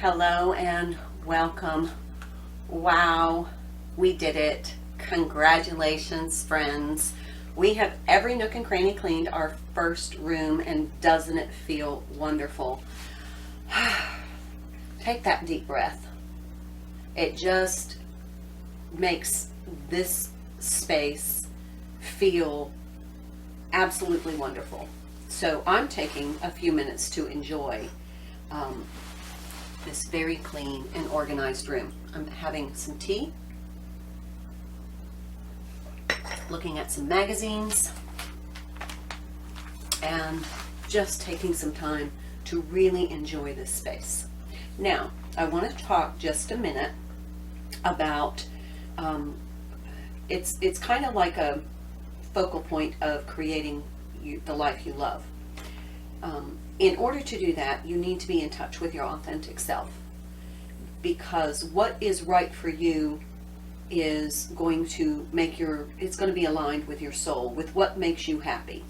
Hello and welcome. Wow, we did it. Congratulations, friends. We have every nook and cranny cleaned, our first room, and doesn't it feel wonderful? Take that deep breath. It just makes this space feel absolutely wonderful. So I'm taking a few minutes to enjoy this very clean and organized room. I'm having some tea, looking at some magazines, and just taking some time to really enjoy this space. Now, I want to talk just a minute about, it's kind of like a focal point of creating the life you love. In order to do that, you need to be in touch with your authentic self, because what is right for you is going to it's going to be aligned with your soul, with what makes you happy.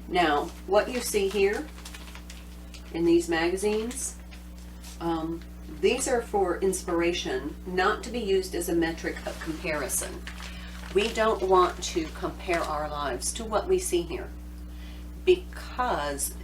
Now, what you see here in these magazines, these are for inspiration, not to be used as a metric of comparison. We don't want to compare our lives to what we see here, because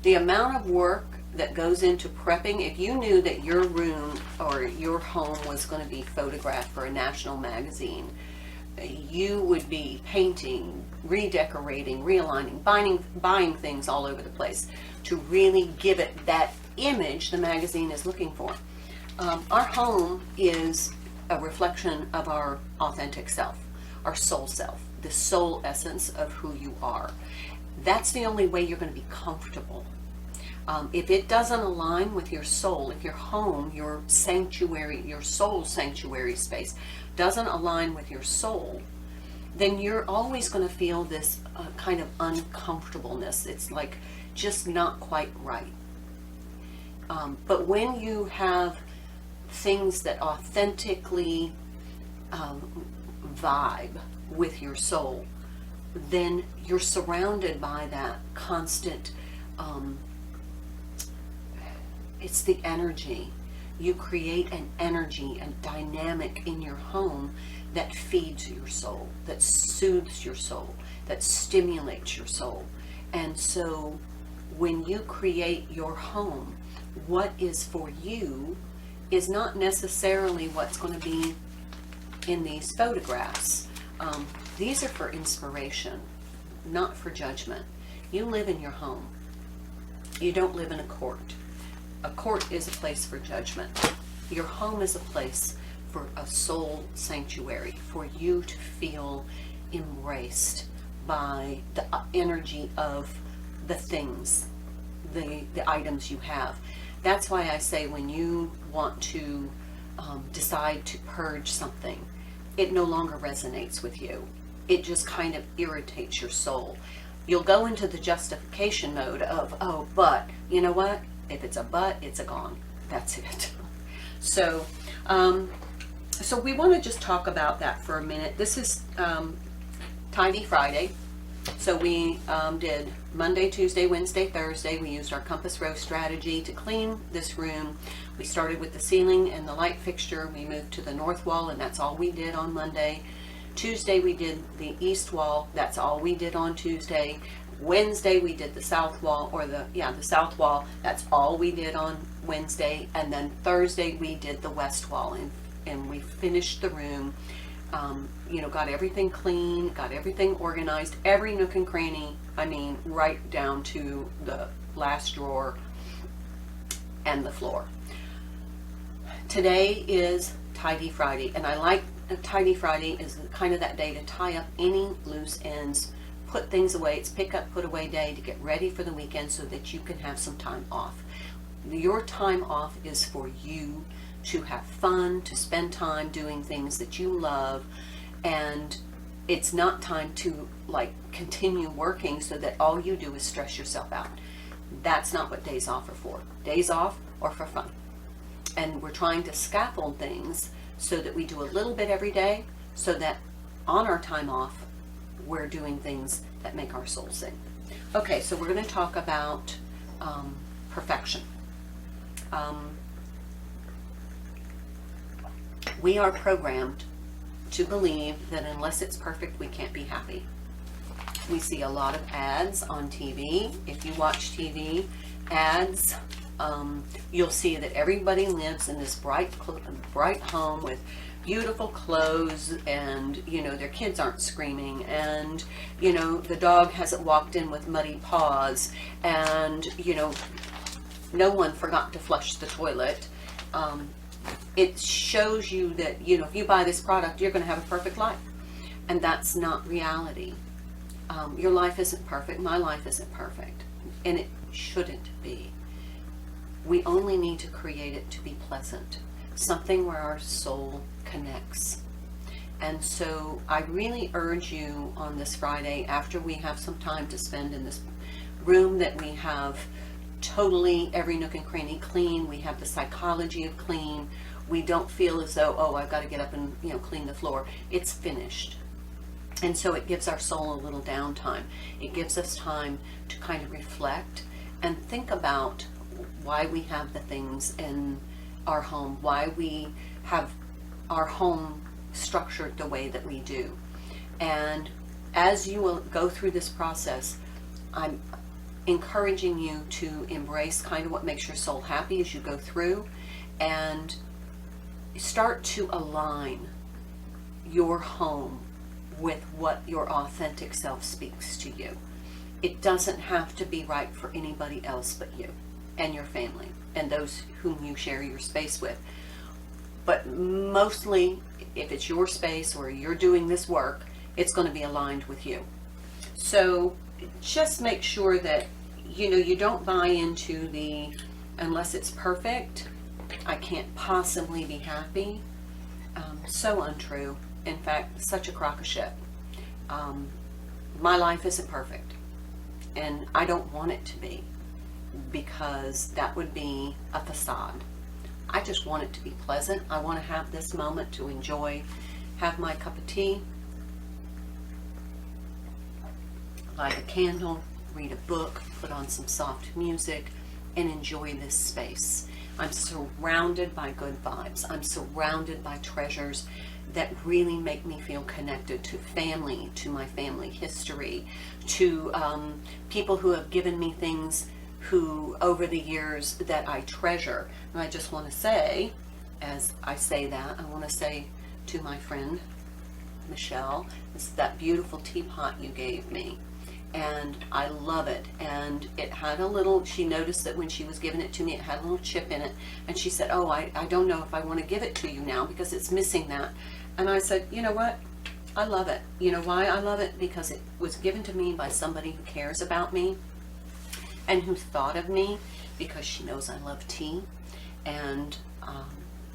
the amount of work that goes into prepping, if you knew that your room or your home was going to be photographed for a national magazine, you would be painting, redecorating, realigning, buying things all over the place to really give it that image the magazine is looking for. Our home is a reflection of our authentic self, our soul self, the soul essence of who you are. That's the only way you're going to be comfortable. If it doesn't align with your soul, if your home, your sanctuary, your soul sanctuary space doesn't align with your soul, then you're always going to feel this kind of uncomfortableness. It's like just not quite right. But when you have things that authentically vibe with your soul, then you're surrounded by that constant, it's the energy. You create an energy, a dynamic in your home that feeds your soul, that soothes your soul, that stimulates your soul. And so when you create your home, what is for you is not necessarily what's going to be in these photographs. These are for inspiration, not for judgment. You live in your home. You don't live in a court. A court is a place for judgment. Your home is a place for a soul sanctuary, for you to feel embraced by the energy of the things, the items you have. That's why I say when you want to decide to purge something, it no longer resonates with you. It just kind of irritates your soul. You'll go into the justification mode of, oh, but you know what? If it's a but, it's a gone. That's it. So we want to just talk about that for a minute. This is Tidy Friday. So we did Monday, Tuesday, Wednesday, Thursday. We used our compass rose strategy to clean this room. We started with the ceiling and the light fixture. We moved to the north wall, and that's all we did on Monday. Tuesday we did the east wall. That's all we did on Tuesday. Wednesday we did the south wall, or the south wall. That's all we did on Wednesday. And then Thursday we did the west wall, and we finished the room. Got everything clean, got everything organized, every nook and cranny, right down to the last drawer and the floor. Today is Tidy Friday, and I like Tidy Friday is kind of that day to tie up any loose ends, put things away. It's pick up, put away day to get ready for the weekend so that you can have some time off. Your time off is for you to have fun, to spend time doing things that you love, and it's not time to continue working so that all you do is stress yourself out. That's not what days off are for. Days off are for fun. And we're trying to scaffold things so that we do a little bit every day, so that on our time off, we're doing things that make our soul sing. Okay, so we're going to talk about perfection. We are programmed to believe that unless it's perfect, we can't be happy. We see a lot of ads on TV. If you watch TV ads, you'll see that everybody lives in this bright home with beautiful clothes, and their kids aren't screaming, and the dog hasn't walked in with muddy paws, and no one forgot to flush the toilet. It shows you that if you buy this product, you're going to have a perfect life, and that's not reality. Your life isn't perfect. My life isn't perfect, and it shouldn't be. We only need to create it to be pleasant, something where our soul connects. And so I really urge you on this Friday, after we have some time to spend in this room that we have totally every nook and cranny clean, we have the psychology of clean, we don't feel as though, oh, I've got to get up and clean the floor. It's finished. And so it gives our soul a little downtime. It gives us time to kind of reflect and think about why we have the things in our home, why we have our home structured the way that we do. And as you will go through this process, I'm encouraging you to embrace kind of what makes your soul happy as you go through, and start to align your home with what your authentic self speaks to you. It doesn't have to be right for anybody else but you and your family and those whom you share your space with. But mostly, if it's your space or you're doing this work, it's going to be aligned with you. So just make sure that you don't buy into the unless it's perfect, I can't possibly be happy. So untrue. In fact, such a crock of shit. My life isn't perfect, and I don't want it to be, because that would be a facade. I just want it to be pleasant. I want to have this moment to enjoy, have my cup of tea, light a candle, read a book, put on some soft music, and enjoy this space. I'm surrounded by good vibes. I'm surrounded by treasures that really make me feel connected to family, to my family history, to people who have given me things who over the years that I treasure. And I just want to say, as I say that, I want to say to my friend Michelle, this is that beautiful teapot you gave me, and I love it. And it had a little, she noticed that when she was giving it to me, it had a little chip in it, and she said, oh, I don't know if I want to give it to you now because it's missing that. And I said, you know what, I love it. You know why I love it? Because it was given to me by somebody who cares about me and who thought of me, because she knows I love tea, and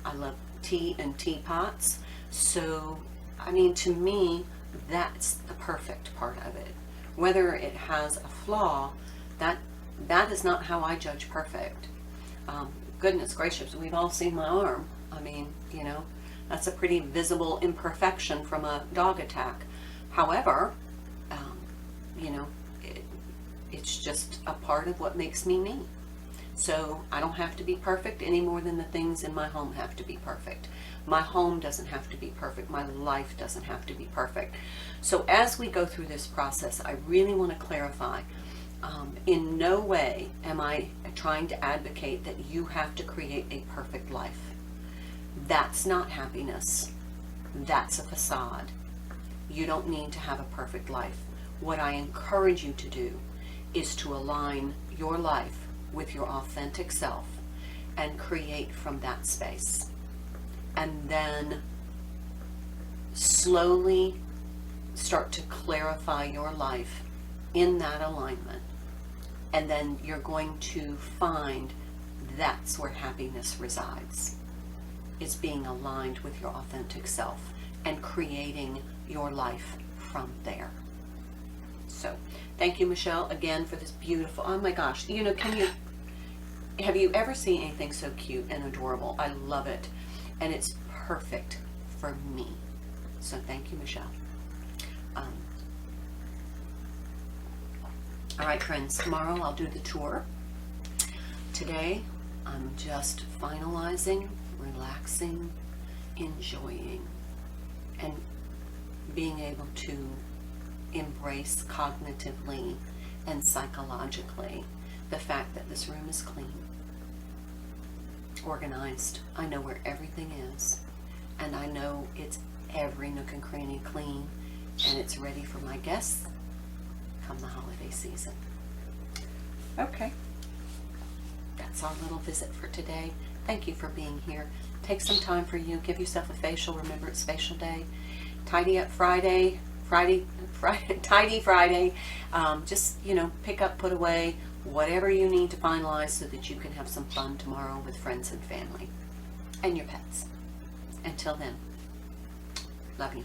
I love tea and teapots. So I mean, to me, that's the perfect part of it. Whether it has a flaw, that is not how I judge perfect. Goodness gracious, we've all seen my arm. I mean, that's a pretty visible imperfection from a dog attack. However, it's just a part of what makes me me. So I don't have to be perfect any more than the things in my home have to be perfect. My home doesn't have to be perfect. My life doesn't have to be perfect. So as we go through this process, I really want to clarify, in no way am I trying to advocate that you have to create a perfect life. That's not happiness. That's a facade. You don't need to have a perfect life. What I encourage you to do is to align your life with your authentic self and create from that space. And then slowly start to clarify your life in that alignment. And then you're going to find that's where happiness resides. It's being aligned with your authentic self and creating your life from there. So thank you, Michelle, again for this beautiful, oh my gosh, have you ever seen anything so cute and adorable? I love it. And it's perfect for me. So thank you, Michelle. All right, friends, tomorrow I'll do the tour. Today, I'm just finalizing, relaxing, enjoying and being able to embrace cognitively and psychologically the fact that this room is clean, organized. I know where everything is, and I know it's every nook and cranny clean, and it's ready for my guests come the holiday season. Okay, that's our little visit for today. Thank you for being here. Take some time for you. Give yourself a facial. Remember, it's facial day. Tidy up Friday. Tidy Friday. Just, pick up, put away, whatever you need to finalize so that you can have some fun tomorrow with friends and family and your pets. Until then, love you.